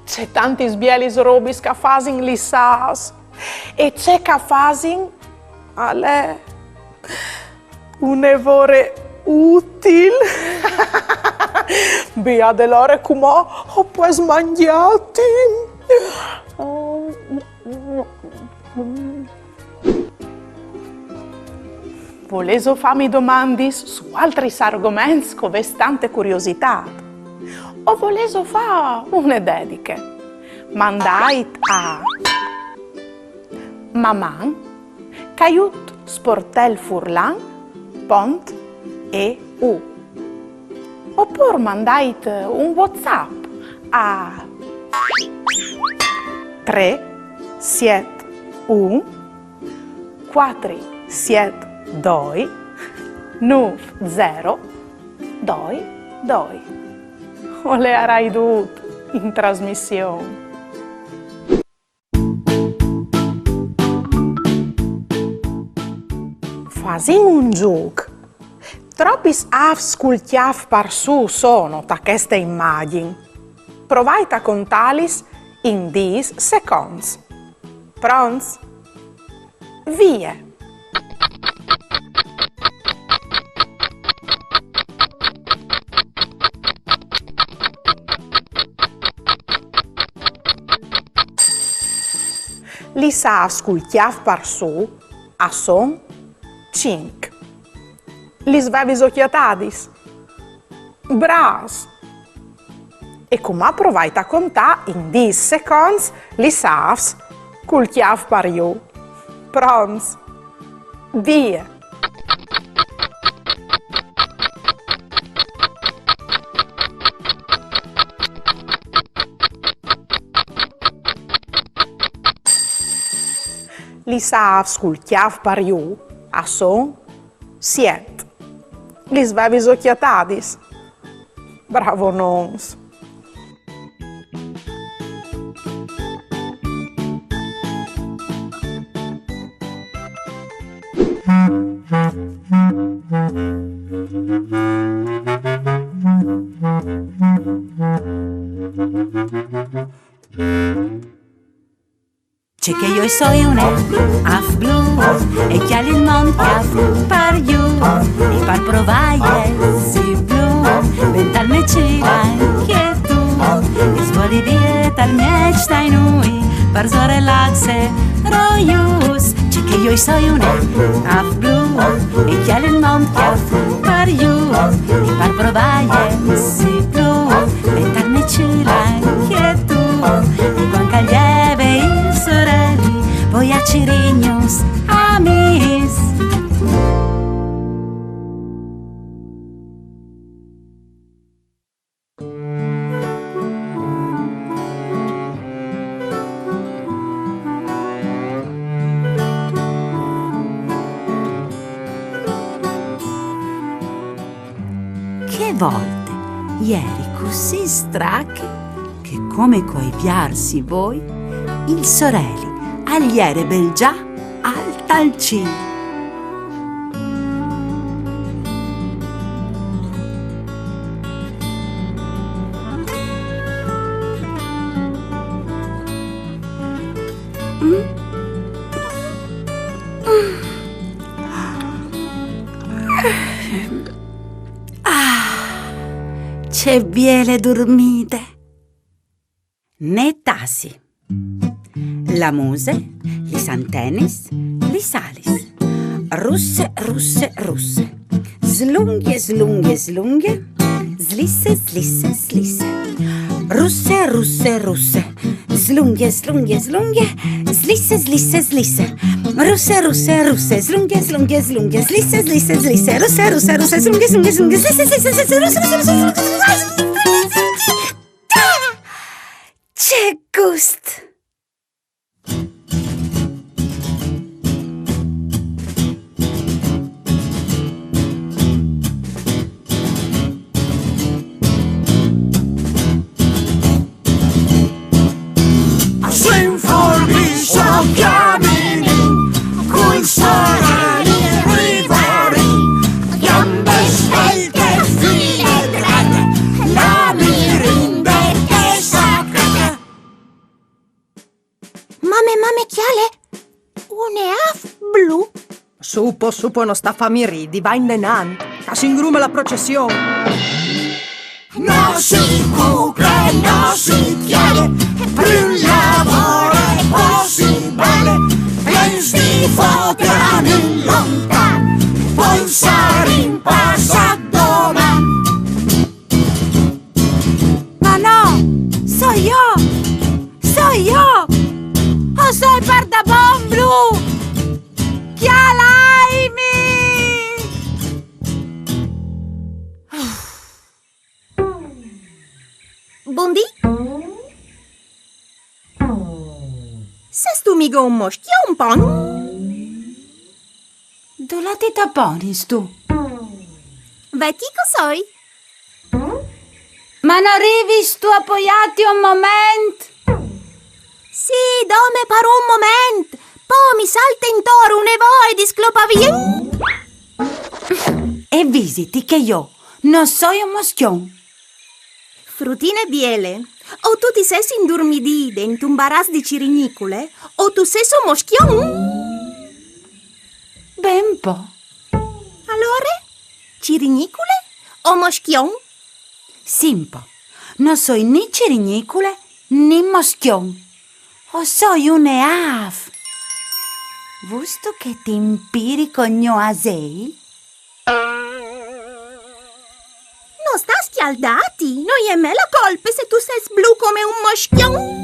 C'è tanti sbielis robis che fasin li sas e c'è che fasin ale un evore util. Bia dell'ore comò ho pues mangiati. Voleso farmi domandis su altri argomenti con vestante curiosità. O voleso fa une dediche. Mandait a Maman, Caiut Sportel Furlan, Pont e U. Oppure mandait un WhatsApp a 3 7 1 4 7 2 9 0 2 2. O le arai dut in trasmissione. Fasin un gioco. Troppi avs cul chiaf par su sono ta queste immagini. Provate a contalis in 10 seconds. Pronts? Via! Li savs cul chiaf par su a son 5. Lis vevis occhiatadis. Bras. E come provai a contare in 10 secondi lis avs col chiav pariu. Prons. Vie. Lis avs col chiav pariu a son 7. Lis vevis occhiatadis. Bravo nons. C'è che io soy un af blu e che ha il monte af par giù e par provaie si blu vental me c'era anche tu e svoli dieta al mec stai noi par so relaxe roius. C'è che io soy un af blu e che ha il monte af par giù e par provaie si blu vental me c'era anche tu e quanca lieve sorelli, voi a Cirignus, amis. Che volte, ieri così stracche, che come coi piarsi voi, il sorelli agliere bel già al talcì. C'è biele dormite. Ne tassi. La muse, lis antenis, lis alis. Russe, russe, russe. Slunghe, slunghe, slunghe. Slisse, slisse, slisse. Russe, russe, russe. Slunghe, slunghe, slunghe. Slisse, slisse, slisse. Russe, russe, russe. Slunghe, slunghe, slunghe. Slisse, slisse, slisse. Russe, russe, russe. Slunghe, slunghe, slunghe. Slisse, slisse, slisse. Russe, russe, russe. C'è gusto. Mame chiale? Un eaf blu? Supo, non sta fammi ridi, va in denan, che si ingrume la processione. No si cucre, no si chiale, più lavoro è possibile, pensi di foteran in lontan, poi sari in passato man. Ma no, so io! O soy pardabon blu! Chialaimi! Buondì? Ses tu mica un moschio un pon? Dove ti taponis tu? Veti cos'hai? Ma non arrivi tu appoggiati un momento? Sì, dome per un momento. Poi mi salta intorno e voi di sclopa via. E visiti che io non sono un moschion. Frutine biele, o tu ti sei indormidì dentro un baras di cirinicule, o tu sei un moschion. Ben po'. Allora, cirinicule o moschion? Simpo, non sono né cirinicule né moschion. O soy un eaf. Vusto che ti impiri con gno asei? Non sta schialdati, noi e me la colpe se tu sei blu come un moschion.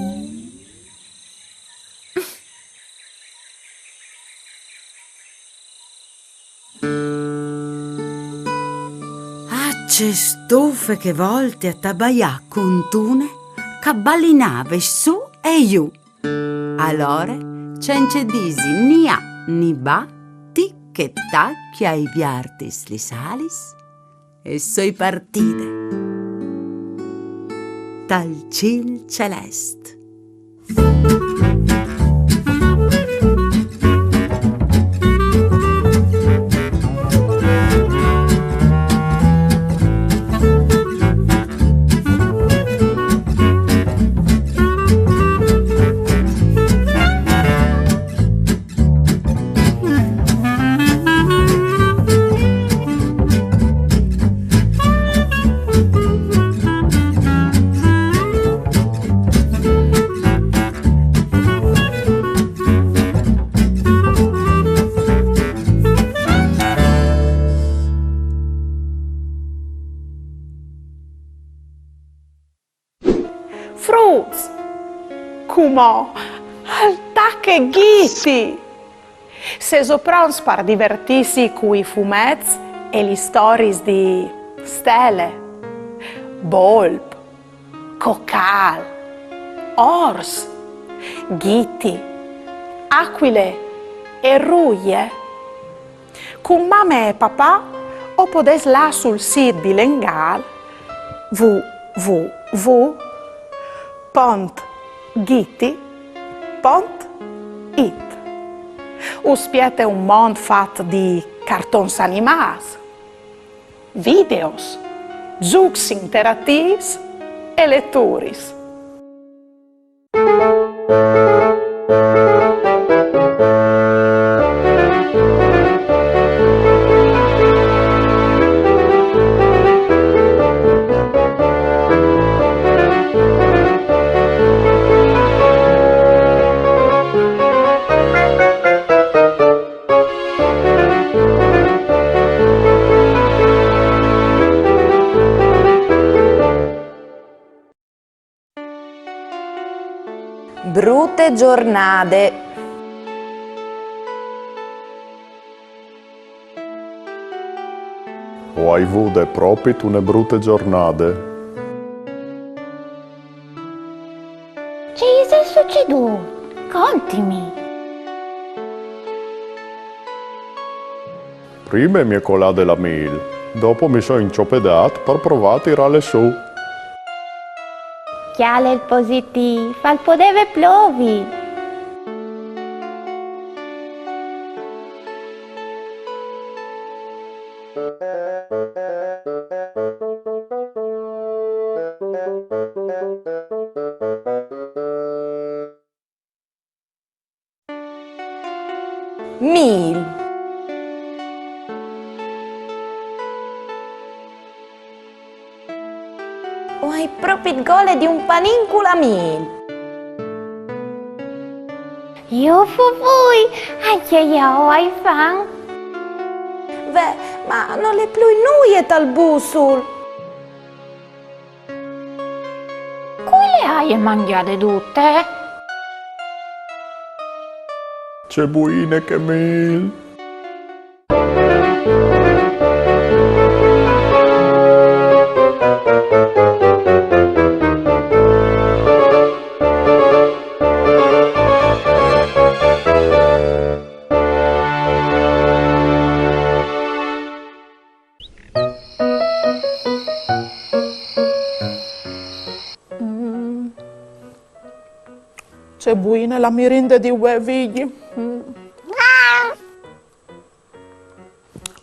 Acce stufe che volte a tabaià con tune, cabballinave su e giù. Allora, cence disi ni a ni ba, ti che tacchi ai viartis li salis, e soi partite. Dal cil celest. Fruits, come al tacche ghiti. Se soprons par divertisi cui fumets e li stories di stelle, bolp, cocal, ors, ghiti, aquile e ruie. Con mamma e papà o podes là sul sito di Lengal www.giti.it. Uspiete un mondo fatto di cartons animati, videos, giochi interattivi e letture. Brutte giornate. O hai avuto proprio una brutte giornate? Che è succeduto? Contimi. Prima mi è colata la mail, dopo mi sono inciopedato per provare a tirare su. Chiale il positivo, al podeve plovi. Mil. O hai proprio il gole di un panincula mil. Io fui, anche io hai fan. Beh, ma non le più nuie tal busul. Come le hai mangiate tutte? C'è buine che mil. C'è buina la merenda di uevigli.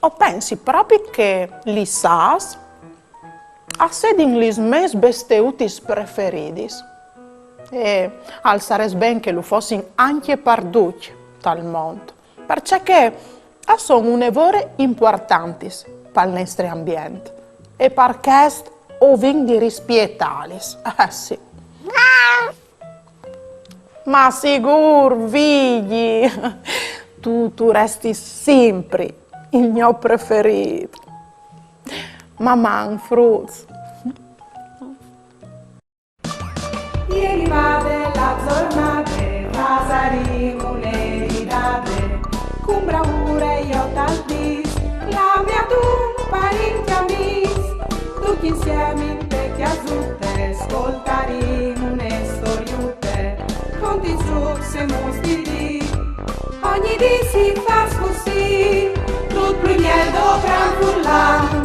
O pensi proprio che li sas a sedin lis mes besteutis preferidis e al sares ben che lo fossin anche parduc tal mondo, perché sono un'evore importantis per il nostro ambiente e perché ovin di rispietalis. Sì. Ma sicur, figli, tu resti sempre il mio preferito. Mamma Fruz. Ieri vade la giornata, pasaremo un'eridate, con bravura io tal dis, la mia tu parenti amis, tutti insieme in te chiasutte, ascoltaremo une storiute, conti giù se mostri di, ogni di si fa così, tutto il miedo gran furlan,